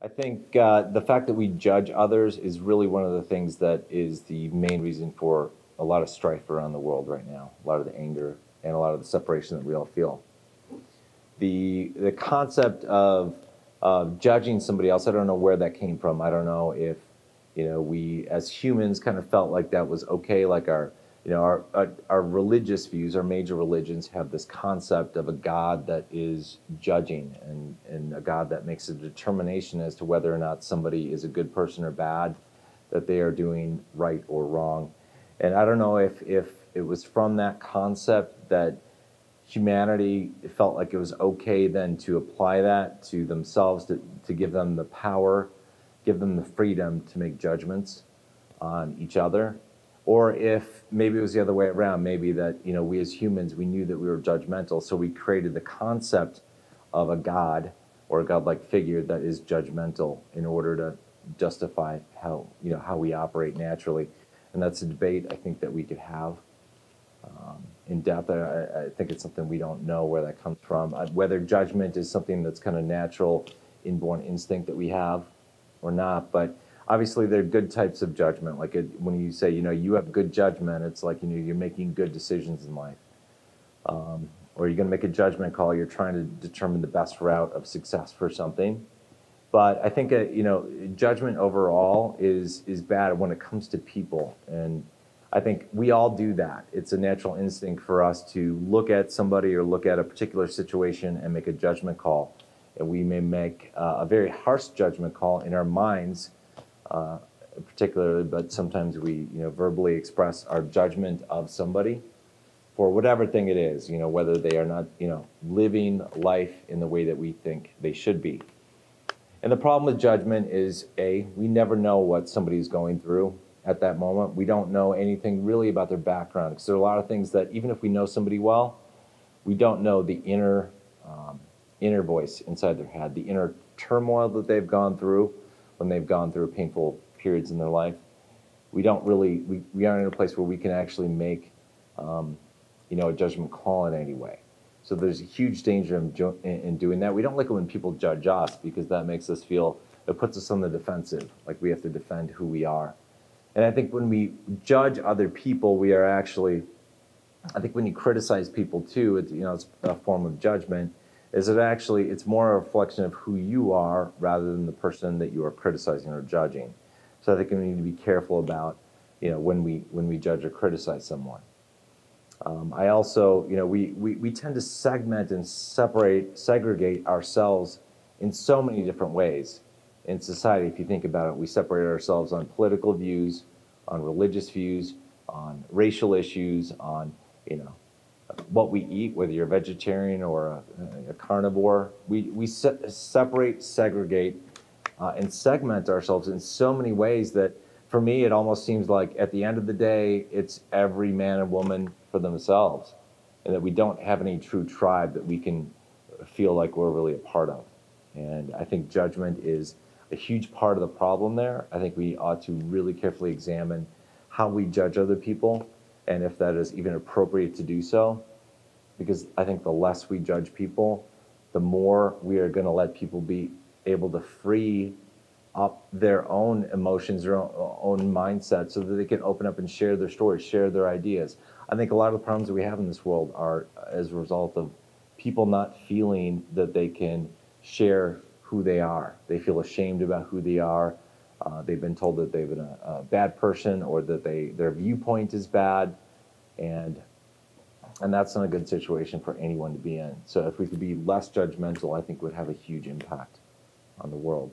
I think the fact that we judge others is really one of the things that is the main reason for a lot of strife around the world right now, a lot of the anger and a lot of the separation that we all feel. The concept of judging somebody else, I don't know where that came from. I don't know if we as humans kind of felt like that was okay, like our religious views, our major religions have this concept of a God that is judging and a God that makes a determination as to whether or not somebody is a good person or bad, that they are doing right or wrong. And I don't know if it was from that concept that humanity felt like it was okay then to apply that to themselves, to give them the power, give them the freedom to make judgments on each other. Or if maybe it was the other way around, maybe that we as humans, we knew that we were judgmental, so we created the concept of a god or a godlike figure that is judgmental in order to justify how we operate naturally. And that's a debate I think that we could have in depth. I think it's something we don't know where that comes from. Whether judgment is something that's kind of natural, inborn instinct that we have or not. But obviously, there are good types of judgment. Like when you say, you have good judgment, it's like, you're making good decisions in life. Or you're going to make a judgment call. You're trying to determine the best route of success for something. But I think, judgment overall is bad when it comes to people. And I think we all do that. It's a natural instinct for us to look at somebody or look at a particular situation and make a judgment call. And we may make a very harsh judgment call in our minds, particularly, but sometimes we, verbally express our judgment of somebody for whatever thing it is, whether they are not, living life in the way that we think they should be. And the problem with judgment is, we never know what somebody's going through at that moment. We don't know anything really about their background, because there are a lot of things that even if we know somebody well, we don't know the inner voice inside their head, the inner turmoil that they've gone through when they've gone through painful periods in their life. We don't really, we aren't in a place where we can actually make, a judgment call in any way. So there's a huge danger in doing that. We don't like it when people judge us, because that makes us feel, it puts us on the defensive, like we have to defend who we are. And I think when we judge other people, we are actually, I think when you criticize people too, it's a form of judgment. It's more a reflection of who you are rather than the person that you are criticizing or judging. So I think we need to be careful about, when we judge or criticize someone. I also, we tend to segment and segregate ourselves in so many different ways in society. If you think about it, we separate ourselves on political views, on religious views, on racial issues, on, what we eat, whether you're a vegetarian or a carnivore. We separate, segregate, and segment ourselves in so many ways that, for me, it almost seems like at the end of the day, it's every man and woman for themselves, and that we don't have any true tribe that we can feel like we're really a part of. And I think judgment is a huge part of the problem there. I think we ought to really carefully examine how we judge other people and if that is even appropriate to do so. Because I think the less we judge people, the more we are going to let people be able to free up their own emotions, their own mindset, so that they can open up and share their stories, share their ideas. I think a lot of the problems that we have in this world are as a result of people not feeling that they can share who they are. They feel ashamed about who they are. They've been told that they've been a bad person, or that their viewpoint is bad, and that's not a good situation for anyone to be in. So if we could be less judgmental, I think it would have a huge impact on the world.